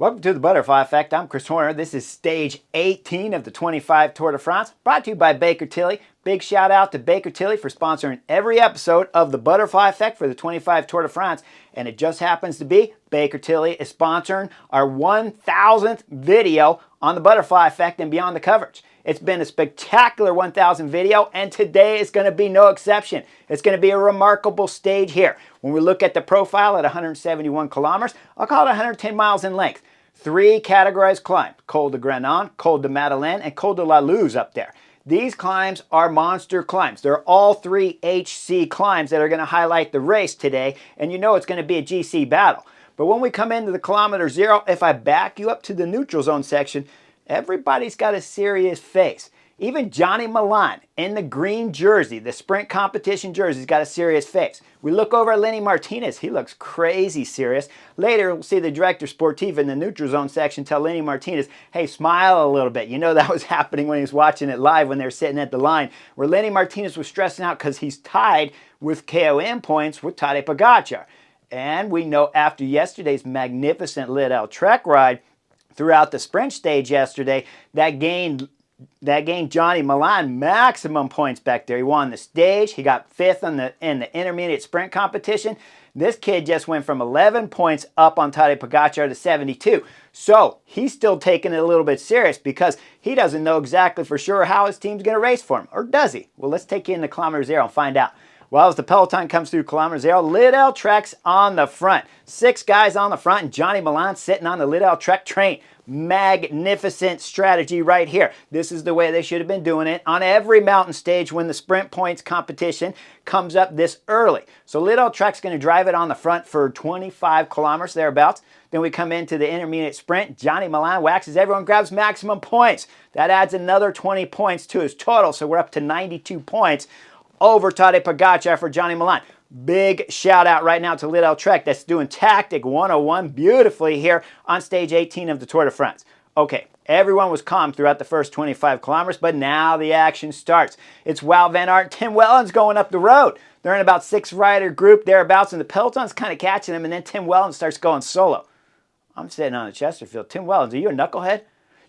Welcome to the Butterfly Effect. I'm Chris Horner. This is stage 18 of the 25 Tour de France, brought to you by Baker Tilly. Big shout out to Baker Tilly for sponsoring every episode of the Butterfly Effect for the 25 Tour de France. And it just happens to be Baker Tilly is sponsoring our 1000th video on the Butterfly Effect and beyond the coverage. It's been a spectacular 1000 video, and today is going to be no exception. It's going to be a remarkable stage here. When we look at the profile at 171 kilometers, I'll call it 110 miles in length. 3 categorized climbs: Col de Glandon, Col de Madeleine, and Col de la Loze up there. These climbs are monster climbs. They're all 3 HC climbs that are going to highlight the race today, and you know it's going to be a GC battle. But when we come into the kilometer zero, if I back you up to the neutral zone section, everybody's got a serious face. Even Johnny Madeleine in the green jersey, the sprint competition jersey, has got a serious face. We look over at Lenny Martinez. He looks crazy serious. Later, we'll see the director sportif in the neutral zone section tell Lenny Martinez, hey, smile a little bit. You know that was happening when he was watching it live when they were sitting at the line, where Lenny Martinez was stressing out because he's tied with KOM points with Tadej Pogacar. And we know after yesterday's magnificent Lidl-Trek ride throughout the sprint stage yesterday, that gained Johnny Madeleine maximum points back there. He won the stage. He got 5th in the intermediate sprint competition. This kid just went from 11 points up on Tadej Pogacar to 72. So he's still taking it a little bit serious because he doesn't know exactly for sure how his team's going to race for him. Or does he? Well, let's take you into kilometer zero and find out. Well, as the peloton comes through kilometer zero, Lidl-Trek's on the front. 6 guys on the front and Johnny Madeleine sitting on the Lidl-Trek train. Magnificent strategy right here. This is the way they should have been doing it on every mountain stage when the sprint points competition comes up this early. So Lidl-Trek's going to drive it on the front for 25 kilometers thereabouts. Then we come into the intermediate sprint. Johnny Madeleine waxes everyone, grabs maximum points. That adds another 20 points to his total, so we're up to 92 points over Tadej Pogacar for Johnny Madeleine. Big shout out right now to Lidl-Trek that's doing Tactic 101 beautifully here on stage 18 of the Tour de France. Okay, everyone was calm throughout the first 25 kilometers, but now the action starts. It's Wout van Aert, Tim Wellens going up the road. They're in about 6-rider group thereabouts, and the peloton's kind of catching them, and then Tim Wellens starts going solo. I'm sitting on the Chesterfield. Tim Wellens, are you a knucklehead?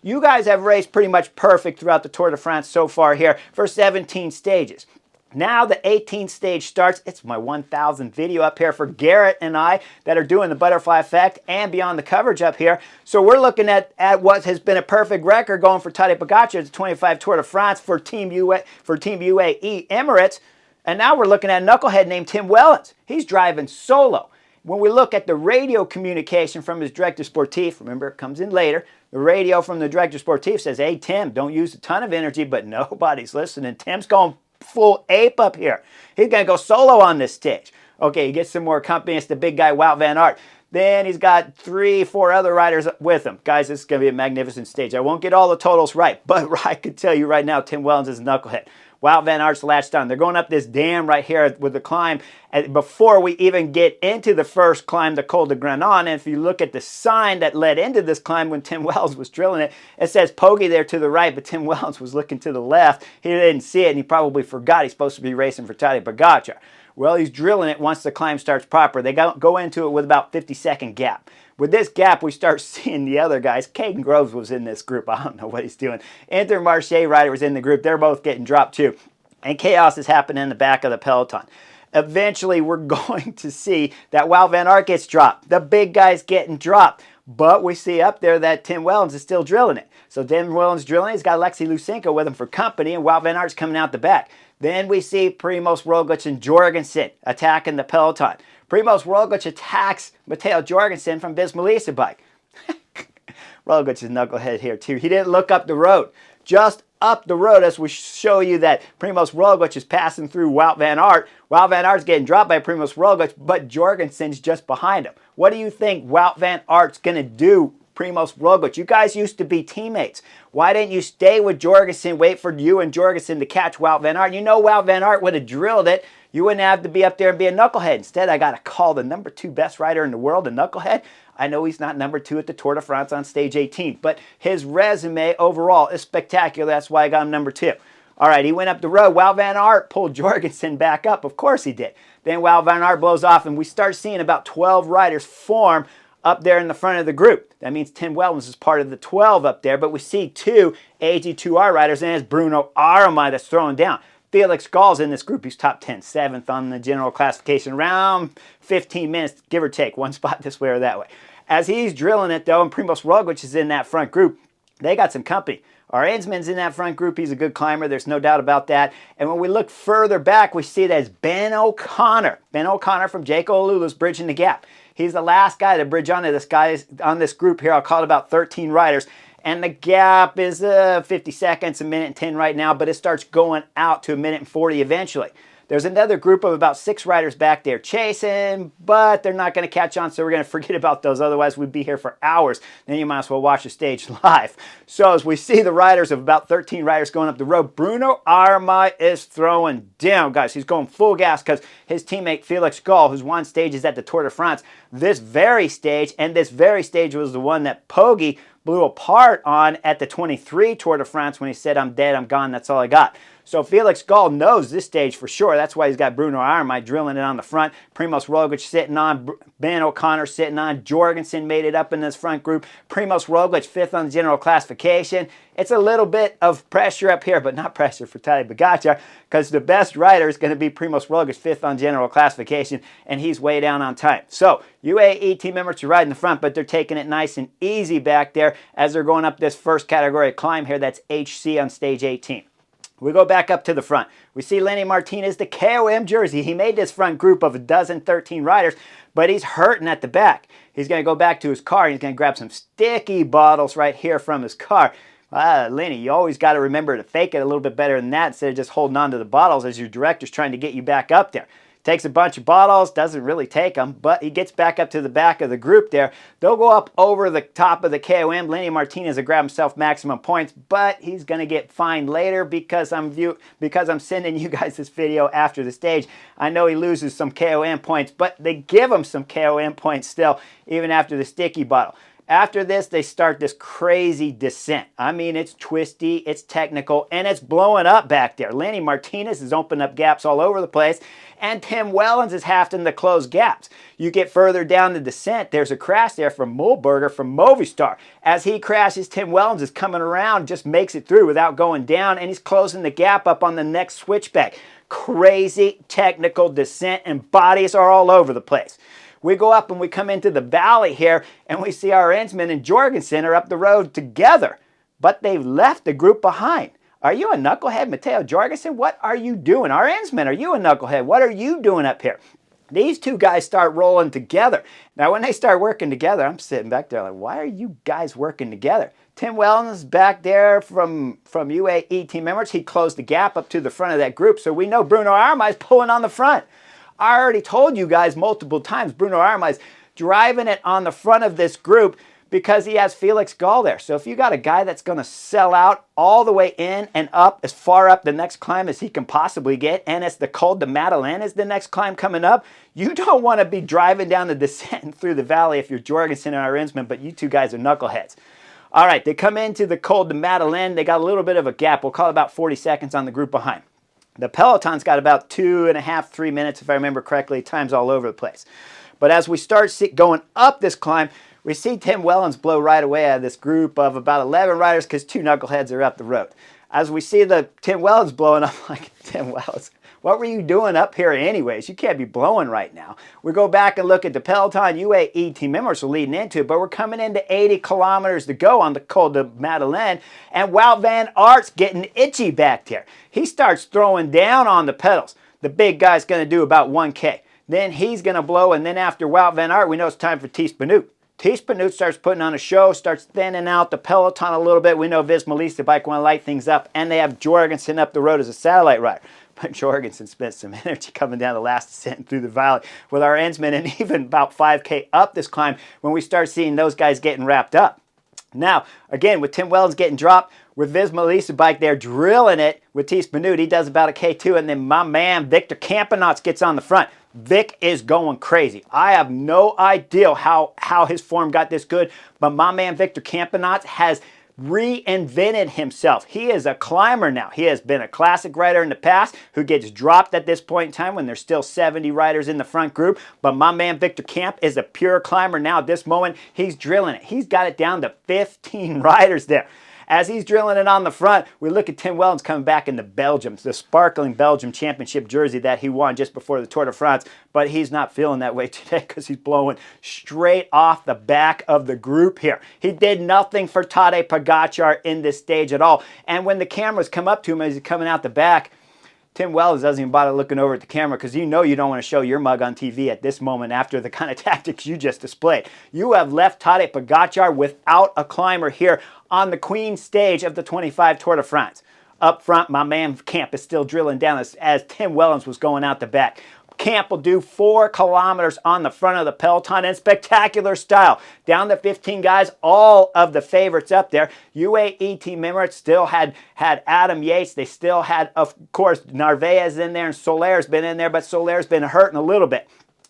You guys have raced pretty much perfect throughout the Tour de France so far here for 17 stages. Now the 18th stage starts. It's my 1000th video up here for Garrett and I that are doing the Butterfly Effect and beyond the coverage up here. So we're looking at what has been a perfect record going for Tadej Pogacar at the 25 Tour de France for Team UAE Emirates. And now we're looking at a knucklehead named Tim Wellens. He's driving solo. When we look at the radio communication from his director sportif, remember it comes in later, the radio from the director sportif says, hey Tim, don't use a ton of energy, but nobody's listening. Tim's going full ape up here. He's going to go solo on this stage. Okay, he gets some more company. It's the big guy, Wout van Aert. Then he's got 3-4 other riders with him. Guys, this is going to be a magnificent stage. I won't get all the totals right, but I can tell you right now, Tim Wellens is a knucklehead. Wout van Aert's latched on. They're going up this dam right here with the climb. And before we even get into the first climb, the Col de Glandon, and if you look at the sign that led into this climb when Tim Wellens was drilling it, it says Poggy there to the right, but Tim Wellens was looking to the left. He didn't see it, and he probably forgot he's supposed to be racing for Tadej Pogacar. Well, he's drilling it once the climb starts proper. They go into it with about 50-second gap. With this gap, we start seeing the other guys. Caden Groves was in this group. I don't know what he's doing. Intermarché rider was in the group. They're both getting dropped too. And chaos is happening in the back of the peloton. Eventually, we're going to see that Wout van Aert gets dropped. The big guy's getting dropped. But we see up there that Tim Wellens is still drilling it. So Tim Wellens drilling. He's got Alexei Lusenko with him for company, and Wout van Aert's coming out the back. Then we see Primoz Roglic and Jorgensen attacking the peloton. Primoz Roglic attacks Matteo Jorgensen from Bismilisa bike. Roglic is knucklehead here too. He didn't look up the road. Just up the road as we show you that Primoz Roglic is passing through Wout van Aert. Wout van Aert's getting dropped by Primoz Roglic, but Jorgensen's just behind him. What do you think Wout van Aert's going to do, Primoz Roglic? You guys used to be teammates. Why didn't you stay with Jorgensen, wait for you and Jorgensen to catch Wout van Aert? You know Wout van Aert would have drilled it. You wouldn't have to be up there and be a knucklehead. Instead, I got to call the number 2 best rider in the world a knucklehead. I know he's not number 2 at the Tour de France on stage 18, but his resume overall is spectacular. That's why I got him number 2. All right, he went up the road. Wout van Aert pulled Jorgensen back up. Of course he did. Then Wout van Aert blows off, and we start seeing about 12 riders form up there in the front of the group. That means Tim Wellens is part of the 12 up there, but we see two AG2R riders, and it's Bruno Armai that's throwing down. Felix Gall's in this group. He's top 10, 7th on the general classification, around 15 minutes, give or take, one spot this way or that way. As he's drilling it, though, and Primoz Roglic is in that front group, they got some company. Our Ensman's in that front group. He's a good climber. There's no doubt about that. And when we look further back, we see that it's Ben O'Connor. Ben O'Connor from Jake Olula's bridging the gap. He's the last guy to bridge onto this group here. I'll call it about 13 riders. And the gap is 50 seconds, a minute and 10 right now, but it starts going out to a minute and 40 eventually. There's another group of about 6 riders back there chasing, but they're not going to catch on, so we're going to forget about those. Otherwise, we'd be here for hours. Then you might as well watch the stage live. So as we see the riders of about 13 riders going up the road, Bruno Armai is throwing down, guys. He's going full gas because his teammate Felix Gall, who's won stages at the Tour de France, this very stage was the one that Poggi blew apart on at the 23 Tour de France when he said, "I'm dead, I'm gone, that's all I got." So Felix Gall knows this stage for sure. That's why he's got Bruno Armai drilling it on the front. Primoz Roglic sitting on. Ben O'Connor sitting on. Jorgensen made it up in this front group. Primoz Roglic 5th on the general classification. It's a little bit of pressure up here, but not pressure for Tadej Pogačar, because the best rider is going to be Primoz Roglic 5th on general classification, and he's way down on time. So UAE team members are riding the front, but they're taking it nice and easy back there as they're going up this first category of climb here. That's HC on stage 18. We go back up to the front. We see Lenny Martinez, the KOM jersey. He made this front group of 13 riders, but he's hurting at the back. He's going to go back to his car. He's going to grab some sticky bottles right here from his car. Lenny, you always got to remember to fake it a little bit better than that instead of just holding on to the bottles as your director's trying to get you back up there. Takes a bunch of bottles, doesn't really take them, but he gets back up to the back of the group there. They'll go up over the top of the KOM. Lenny Martinez will grab himself maximum points, but he's going to get fined later because I'm sending you guys this video after the stage. I know he loses some KOM points, but they give him some KOM points still, even after the sticky bottle. After this, they start this crazy descent. I mean, it's twisty, it's technical, and it's blowing up back there. Lenny Martinez is opening up gaps all over the place, and Tim Wellens is having to close gaps. You get further down the descent, there's a crash there from Mühlberger from Movistar. As he crashes, Tim Wellens is coming around, just makes it through without going down, and he's closing the gap up on the next switchback. Crazy technical descent, and bodies are all over the place. We go up and we come into the valley here, and we see our Ensman and Jorgensen are up the road together, but they've left the group behind. Are you a knucklehead, Matteo Jorgensen? What are you doing? Our Ensman, are you a knucklehead? What are you doing up here? These two guys start rolling together. Now, when they start working together, I'm sitting back there like, why are you guys working together? Tim Wellens is back there from UAE team members. He closed the gap up to the front of that group, so we know Bruno Armai is pulling on the front. I already told you guys multiple times, Bruno Armai's driving it on the front of this group because he has Felix Gall there. So if you got a guy that's going to sell out all the way in and up, as far up the next climb as he can possibly get, and it's the Col de Madeleine is the next climb coming up, you don't want to be driving down the descent through the valley if you're Jorgensen and Arensman, but you two guys are knuckleheads. All right, they come into the Col de Madeleine. They got a little bit of a gap. We'll call it about 40 seconds on the group behind. The peloton's got about 2.5, 3 minutes, if I remember correctly. Time's all over the place. But as we start going up this climb, we see Tim Wellens blow right away out of this group of about 11 riders because 2 knuckleheads are up the road. As we see the Tim Wellens blowing up, like, Tim Wellens, what were you doing up here anyways? You can't be blowing right now. We go back and look at the peloton. UAE team members are leading into it, but we're coming into 80 kilometers to go on the Col de Madeleine, and Wout van Aert's getting itchy back there. He starts throwing down on the pedals. The big guy's going to do about 1K. Then he's going to blow, and then after Wout van Aert, we know it's time for Tiesj Benoot. Tiesj Benoot starts putting on a show, starts thinning out the peloton a little bit. We know Visma Bike want to light things up, and they have Jorgensen up the road as a satellite rider. But Jorgensen spent some energy coming down the last descent through the valley with our Ensman, and even about 5K up this climb when we start seeing those guys getting wrapped up. Now, again, with Tim Wellens getting dropped, with Visma Bike there drilling it with Tiesj Benoot, he does about a K2, and then my man Victor Campenaerts gets on the front. Vic is going crazy. I have no idea how his form got this good, but my man Victor Campenaerts has reinvented himself. He is a climber now. He has been a classic rider in the past who gets dropped at this point in time when there's still 70 riders in the front group. But my man Victor Camp is a pure climber now. At this moment, he's drilling it. He's got it down to 15 riders there. As he's drilling it on the front, we look at Tim Wellens coming back in the Belgium, the sparkling Belgium championship jersey that he won just before the Tour de France. But he's not feeling that way today because he's blowing straight off the back of the group here. He did nothing for Tadej Pogačar in this stage at all. And when the cameras come up to him as he's coming out the back, Tim Wellens doesn't even bother looking over at the camera because you know you don't want to show your mug on TV at this moment after the kind of tactics you just displayed. You have left Tadej Pogačar without a climber here on the Queen stage of the 25 Tour de France. Up front, my man Camp is still drilling down as Tim Wellens was going out the back. Camp will do 4 kilometers on the front of the peloton in spectacular style. Down to 15 guys, all of the favorites up there. UAE team members still had Adam Yates. They still had, of course, Narvaez in there, and Solaire's been in there, but Solaire's been hurting a little bit.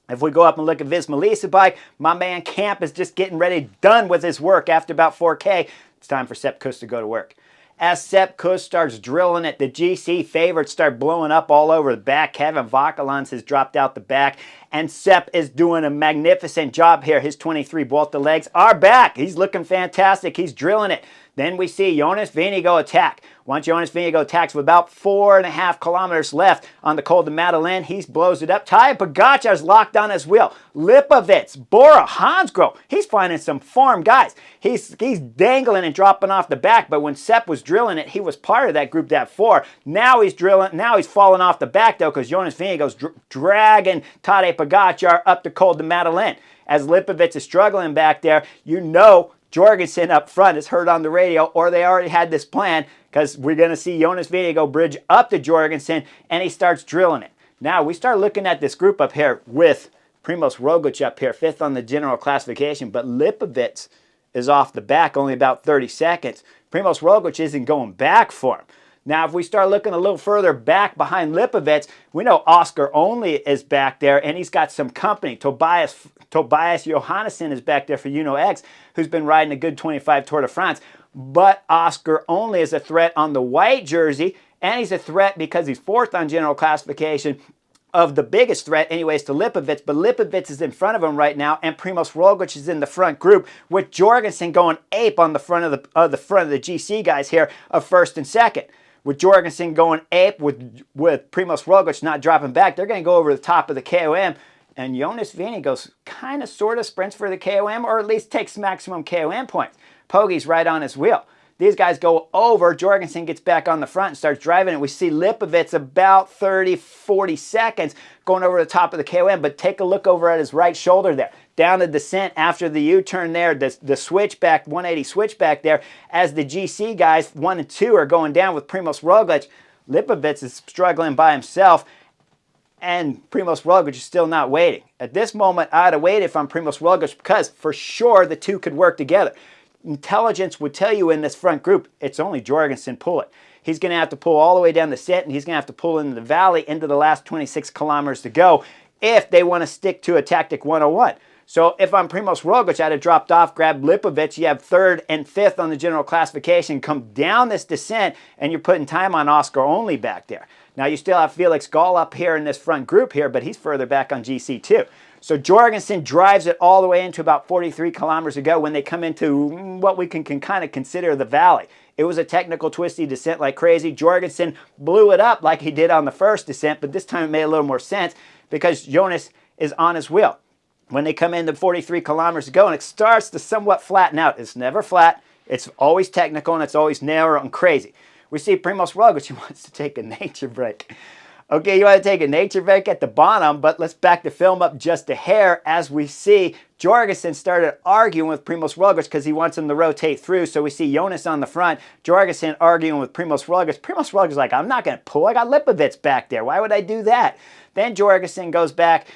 If we go up and look at Visma Lease bike, my man Camp is just getting ready, done with his work after about 4K. It's time for Sepp Kuss to go to work. As Sepp Kuss starts drilling it, the GC favorites start blowing up all over the back. Kevin Vauquelins has dropped out the back, and Sepp is doing a magnificent job here. His 23 Vuelta legs are back. He's looking fantastic. He's drilling it. Then we see Jonas Vingegaard attack. Once Jonas Vingegaard attacks with about 4.5 kilometers left on the Col de Madeleine, he blows it up. Tadej Pogačar's locked on his wheel. Lipovitz, Bora, Hansgrohe, he's finding some form. Guys, he's dangling and dropping off the back, but when Sepp was drilling it, he was part of that group, that 4. Now he's drilling, now he's falling off the back, though, because Jonas Vingegaard's dragging Tadej Pogačar up the Col de Madeleine. As Lipovitz is struggling back there, you know Jorgensen up front is heard on the radio, or they already had this plan, because we're going to see Jonas Vingegaard bridge up to Jorgensen, and he starts drilling it. Now, we start looking at this group up here with Primoz Roglic up here, 5th on the general classification, but Lipovitz is off the back, only about 30 seconds. Primoz Roglic isn't going back for him. Now, if we start looking a little further back behind Lipovitz, we know Oscar Only is back there, and he's got some company. Tobias Johannesson is back there for UNO-X, who's been riding a good 25 Tour de France. But Oscar Only is a threat on the white jersey, and he's a threat because he's 4th on general classification of the biggest threat anyways to Lipovitz. But Lipovitz is in front of him right now, and Primoz Roglic is in the front group with Jorgensen going ape on the front of the GC guys here of 1st and 2nd. With Jorgensen going ape, with Primoz Roglic not dropping back, they're going to go over the top of the KOM. And Jonas Vingegaard kind of sort of sprints for the KOM, or at least takes maximum KOM points. Pogge's right on his wheel. These guys go over. Jorgensen gets back on the front and starts driving it. We see Lipovitz about 30, 40 seconds going over the top of the KOM. But take a look over at his right shoulder there. Down the descent after the U-turn there, the switchback, 180 switchback there, as the GC guys, 1 and 2, are going down with Primoz Roglic. Lipovitz is struggling by himself, and Primoz Roglic is still not waiting. At this moment, I'd have waited if I'm Primoz Roglic, because for sure the two could work together. Intelligence would tell you in this front group, it's only Jorgensen pulling. He's going to have to pull all the way down the set, and he's going to have to pull into the valley into the last 26 kilometers to go if they want to stick to a tactic 101. So if I'm Primoz Roglic, I'd have dropped off, grabbed Lipovitz. You have 3rd and 5th on the general classification. Come down this descent, and you're putting time on Oscar Only back there. Now, you still have Felix Gall up here in this front group here, but he's further back on GC too. So Jorgensen drives it all the way into about 43 kilometers to go when they come into what we can kind of consider the valley. It was a technical twisty descent like crazy. Jorgensen blew it up like he did on the first descent, but this time it made a little more sense because Jonas is on his wheel. When they come into 43 kilometers to go, and it starts to somewhat flatten out. It's never flat. It's always technical, and it's always narrow and crazy. We see Primoz Roglic, he wants to take a nature break. Okay, you want to take a nature break at the bottom, but let's back the film up just a hair as we see Jorgensen started arguing with Primoz Roglic because he wants him to rotate through. So we see Jonas on the front, Jorgensen arguing with Primoz Roglic. Primoz Roglic is like, I'm not going to pull. I got Lipovitz back there. Why would I do that? Then Jorgensen goes back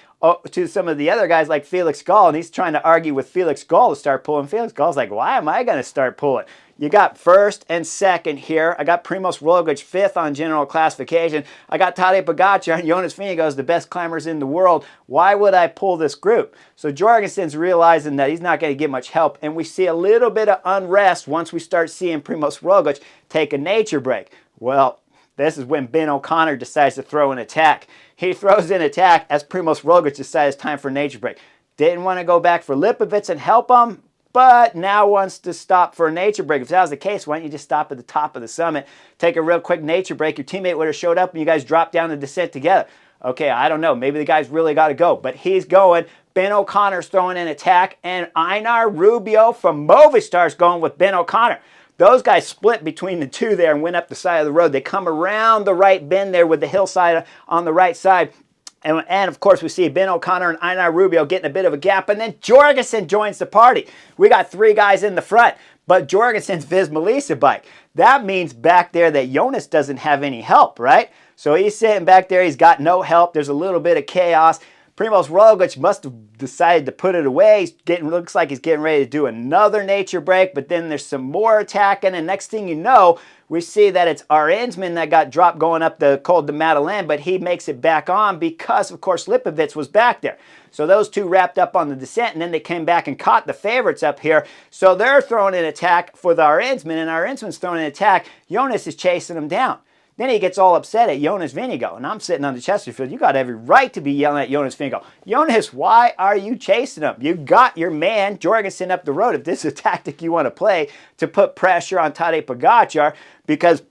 to some of the other guys like Felix Gall, and he's trying to argue with Felix Gall to start pulling. Felix Gall's like, why am I going to start pulling? You got first and second here. I got Primoz Roglic fifth on general classification. I got Tadej Pogačar and Jonas Vingegaard as the best climbers in the world. Why would I pull this group? So Jorgensen's realizing that he's not going to get much help, and we see a little bit of unrest once we start seeing Primoz Roglic take a nature break. Well, this is when Ben O'Connor decides to throw an attack. He throws in attack as Primoz Roglic decides it's time for a nature break. Didn't want to go back for Lipovitz and help him, but now wants to stop for a nature break. If that was the case, why don't you just stop at the top of the summit, take a real quick nature break? Your teammate would have showed up and you guys dropped down the descent together. Okay, I don't know. Maybe the guy's really got to go, but he's going. Ben O'Connor's throwing an attack, and Einar Rubio from Movistar's going with Ben O'Connor. Those guys split between the two there and went up the side of the road. They come around the right bend there with the hillside on the right side. And of course, we see Ben O'Connor and Einar Rubio getting a bit of a gap. And then Jorgensen joins the party. We got three guys in the front, but Jorgensen's Visma bike. That means back there that Jonas doesn't have any help, right? So he's sitting back there. He's got no help. There's a little bit of chaos. Primoz Roglic must have decided to put it away. Looks like he's getting ready to do another nature break, but then there's some more attacking, and next thing you know, we see that it's Arensman that got dropped going up the Col de Madeleine, but he makes it back on because, of course, Lipovitz was back there. So those two wrapped up on the descent, and then they came back and caught the favorites up here. So they're throwing an attack for the Arensman, and Arensman's throwing an attack. Jonas is chasing him down. Then he gets all upset at Jonas Vingegaard, and I'm sitting on the Chesterfield. You got every right to be yelling at Jonas Vingegaard. Jonas, why are you chasing him? You got your man Jorgensen up the road. If this is a tactic you want to play to put pressure on Tadej Pogačar, because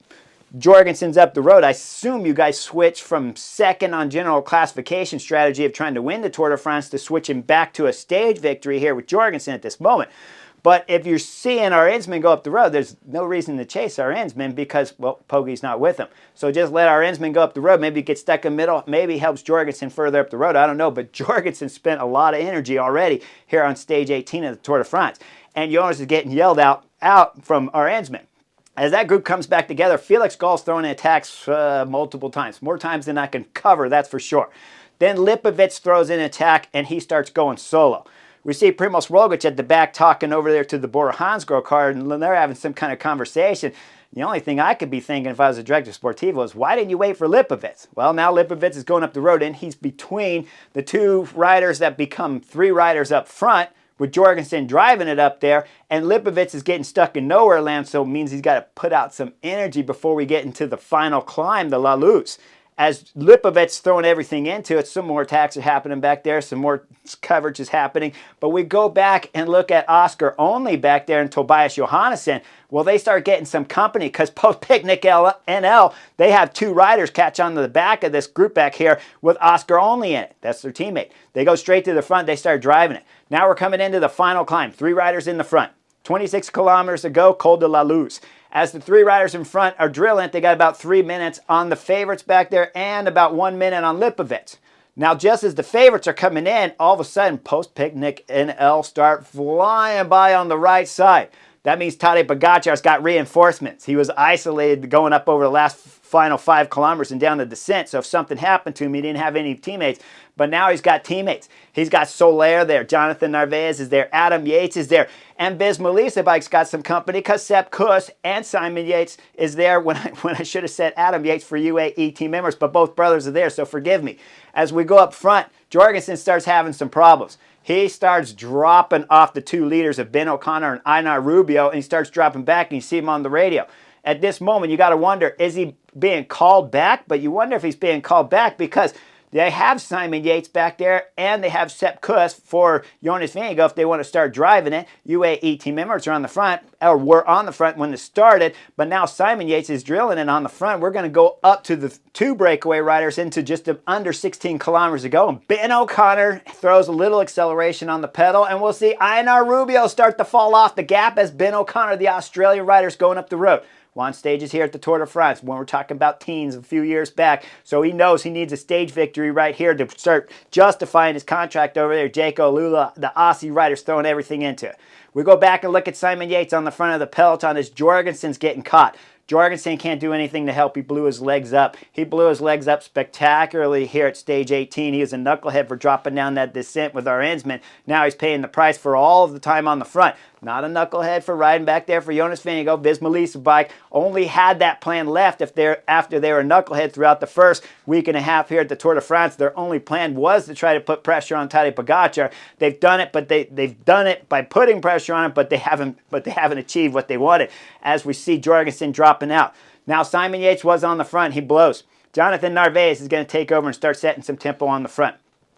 Jorgensen's up the road, I assume you guys switch from second on general classification strategy of trying to win the Tour de France to switching back to a stage victory here with Jorgensen at this moment. But if you're seeing Arensman go up the road, there's no reason to chase Arensman because, well, Pogi's not with him. So just let Arensman go up the road. Maybe get stuck in the middle. Maybe helps Jorgensen further up the road. I don't know. But Jorgensen spent a lot of energy already here on stage 18 of the Tour de France. And Jonas is getting yelled out from Arensman. As that group comes back together, Felix Gall's throwing in attacks multiple times. More times than I can cover, that's for sure. Then Lipovitz throws in an attack, and he starts going solo. We see Primoz Roglic at the back talking over there to the Bora Hansgrohe card, and they're having some kind of conversation. The only thing I could be thinking if I was a director sportivo is, why didn't you wait for Lipovitz? Well, now Lipovitz is going up the road, and he's between the two riders that become three riders up front, with Jorgensen driving it up there, and Lipovitz is getting stuck in nowhere land, so it means he's got to put out some energy before we get into the final climb, the Loze. As Lipovitz throwing everything into it, some more attacks are happening back there, some more coverage is happening. But we go back and look at Oscar Only back there and Tobias Johannesson. Well, they start getting some company because Post Picnic NL, they have two riders catch on to the back of this group back here with Oscar Only in it. That's their teammate. They go straight to the front. They start driving it. Now we're coming into the final climb. Three riders in the front. 26 kilometers to go, Col de la Loze. As the three riders in front are drilling, they got about 3 minutes on the favorites back there and about 1 minute on Lipovitz. Now, just as the favorites are coming in, all of a sudden, Post Picnic NL start flying by on the right side. That means Tadej Pogačar's got reinforcements. He was isolated going up over the last final 5 kilometers and down the descent. So if something happened to him, he didn't have any teammates. But now he's got teammates. He's got Soler there. Jonathan Narvaez is there. Adam Yates is there. And Visma Bike's got some company because Sepp Kuss and Simon Yates is there when I should have said Adam Yates for UAE team members. But both brothers are there, so forgive me. As we go up front, Jorgensen starts having some problems. He starts dropping off the two leaders of Ben O'Connor and Einar Rubio, and he starts dropping back, and you see him on the radio. At this moment, you got to wonder, is he being called back? But you wonder if he's being called back because they have Simon Yates back there, and they have Sepp Kuss for Jonas Vingegaard if they want to start driving it. UAE team members are on the front, or were on the front when it started, but now Simon Yates is drilling it on the front. We're going to go up to the two breakaway riders into just under 16 kilometers to go, and Ben O'Connor throws a little acceleration on the pedal, and we'll see Einar Rubio start to fall off the gap as Ben O'Connor, the Australian rider, is going up the road. Won stages here at the Tour de France when we're talking about teens a few years back. So he knows he needs a stage victory right here to start justifying his contract over there. Jaco Lula, the Aussie rider's throwing everything into it. We go back and look at Simon Yates on the front of the peloton as Jorgensen's getting caught. Jorgensen can't do anything to help. He blew his legs up. He blew his legs up spectacularly here at stage 18. He was a knucklehead for dropping down that descent with our Ensman. Now he's paying the price for all of the time on the front. Not a knucklehead for riding back there for Jonas Vingegaard. Visma bike only had that plan left after they were a knucklehead throughout the first week and a half here at the Tour de France. Their only plan was to try to put pressure on Tadej Pogačar. They've done it, but they've done it by putting pressure on him, but they haven't achieved what they wanted. As we see Jorgensen dropping out. Now Simon Yates was on the front. He blows. Jonathan Narvaez is going to take over and start setting some tempo on the front.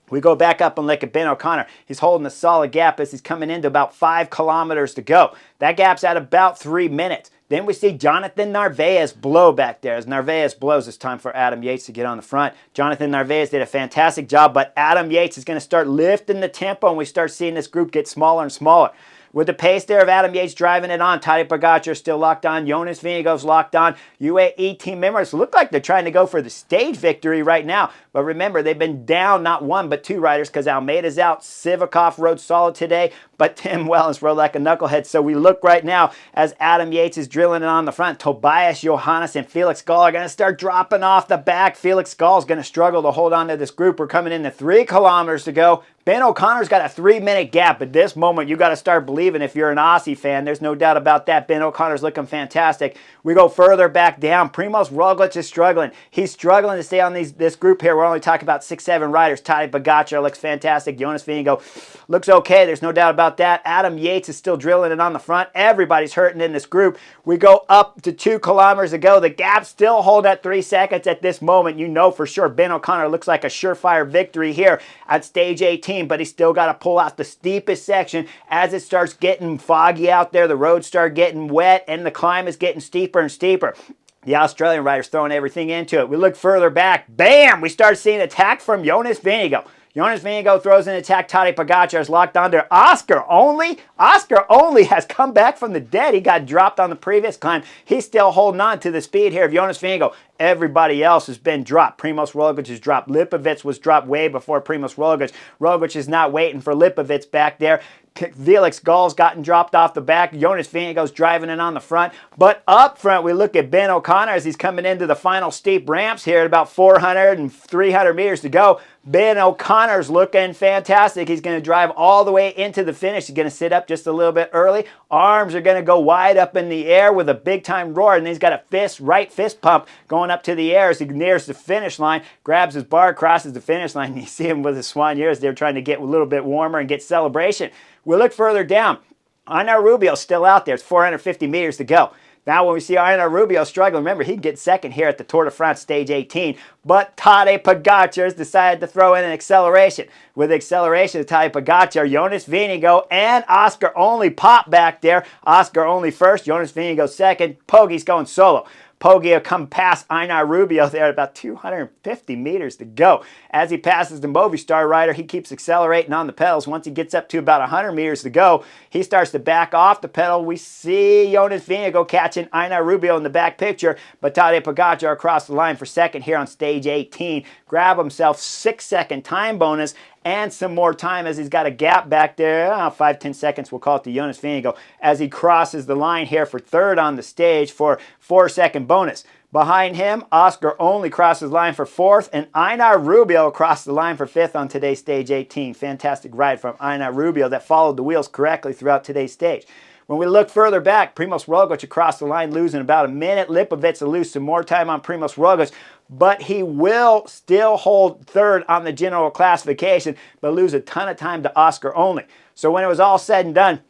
We go back up and look at Ben O'Connor. He's holding a solid gap as he's coming into about 5 kilometers to go. That gap's at about 3 minutes. Then we see Jonathan Narvaez blow back there. As Narvaez blows, it's time for Adam Yates to get on the front. Jonathan Narvaez did a fantastic job, but Adam Yates is going to start lifting the tempo, and we start seeing this group get smaller and smaller. With the pace there of Adam Yates driving it on, Tadej Pogačar still locked on, Jonas Vingegaard's locked on. UAE team members look like they're trying to go for the stage victory right now. But remember, they've been down not 1 but 2 riders because Almeida's out. Sivakov rode solid today, but Tim Wellens rode like a knucklehead. So we look right now as Adam Yates is drilling it on the front. Tobias Johannes and Felix Gall are going to start dropping off the back. Felix Gall's going to struggle to hold on to this group. We're coming into 3 kilometers to go. Ben O'Connor's got a 3-minute gap. At this moment, you got to start believing if you're an Aussie fan. There's no doubt about that. Ben O'Connor's looking fantastic. We go further back down. Primoz Roglic is struggling. He's struggling to stay on this group here. We're only talking about 6-7 riders. Tadej Pogačar looks fantastic. Jonas Vingegaard looks okay. There's no doubt about that. Adam Yates is still drilling it on the front. Everybody's hurting in this group. We go up to 2 kilometers to go. The gap still hold at 3 seconds at this moment. You know for sure Ben O'Connor looks like a surefire victory here at stage 18. But he's still got to pull out the steepest section as it starts getting foggy out there. The roads start getting wet and the climb is getting steeper and steeper. The Australian rider's throwing everything into it. We look further back. Bam! We start seeing attack from Jonas Vingegaard. Jonas Vingegaard throws an attack. Tadej Pogačar is locked on there. Oscar Only has come back from the dead. He got dropped on the previous climb. He's still holding on to the speed here of Jonas Vingegaard. Everybody else has been dropped. Primoz Roglic is dropped. Lipovic was dropped way before Primoz Roglic. Roglic is not waiting for Lipovic back there. Felix Gall's gotten dropped off the back. Jonas Vingegaard's driving it on the front. But up front, we look at Ben O'Connor as he's coming into the final steep ramps here at about 400 and 300 meters to go. Ben O'Connor's looking fantastic. He's going to drive all the way into the finish. He's going to sit up just a little bit early. Arms are going to go wide up in the air with a big-time roar. And then he's got a right fist pump going up to the air as he nears the finish line. Grabs his bar, crosses the finish line. And you see him with his swan ears. They're trying to get a little bit warmer and get celebration. We look further down. Einar Rubio's still out there. It's 450 meters to go. Now when we see Einar Rubio struggling, remember, he can get second here at the Tour de France stage 18. But Tadej Pogačar has decided to throw in an acceleration. With acceleration of Tadej Pogačar, Jonas Vingegaard and Oscar Only pop back there. Oscar Only first, Jonas Vingegaard second. Poggi's going solo. Poggi will come past Einar Rubio there at about 250 meters to go. As he passes the Movistar rider, he keeps accelerating on the pedals. Once he gets up to about 100 meters to go, he starts to back off the pedal. We see Jonas Vingegaard catching Einar Rubio in the back picture, but Tadej Pogačar across the line for second here on stage 18. Grab himself 6-second time bonus and some more time as he's got a gap back there. 5-10 seconds, we'll call it to Jonas Vingegaard as he crosses the line here for third on the stage for 4-second bonus. Behind him, Oscar Only crosses the line for fourth, and Einar Rubio across the line for fifth on today's stage 18. Fantastic ride from Einar Rubio that followed the wheels correctly throughout today's stage. When we look further back, Primoz Roglic across the line losing about a minute. Lipovic will lose some more time on Primoz Roglic, but he will still hold third on the general classification, but lose a ton of time to Oscar Only. So when it was all said and done,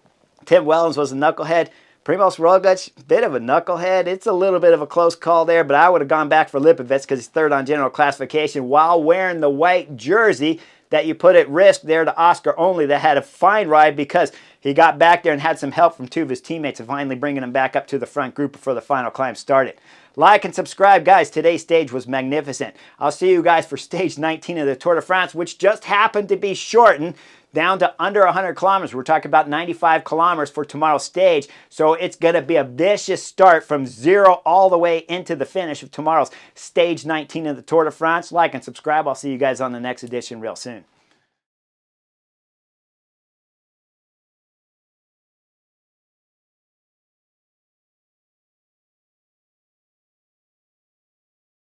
Tim Wellens was a knucklehead. Primoz Roglic, bit of a knucklehead. It's a little bit of a close call there, but I would have gone back for Lipovic because he's third on general classification while wearing the white jersey that you put at risk there to Oscar Only that had a fine ride because he got back there and had some help from two of his teammates and finally bringing him back up to the front group before the final climb started. Like and subscribe, guys. Today's stage was magnificent. I'll see you guys for stage 19 of the Tour de France, which just happened to be shortened down to under 100 kilometers. We're talking about 95 kilometers for tomorrow's stage. So it's going to be a vicious start from zero all the way into the finish of tomorrow's stage 19 of the Tour de France. Like and subscribe. I'll see you guys on the next edition real soon.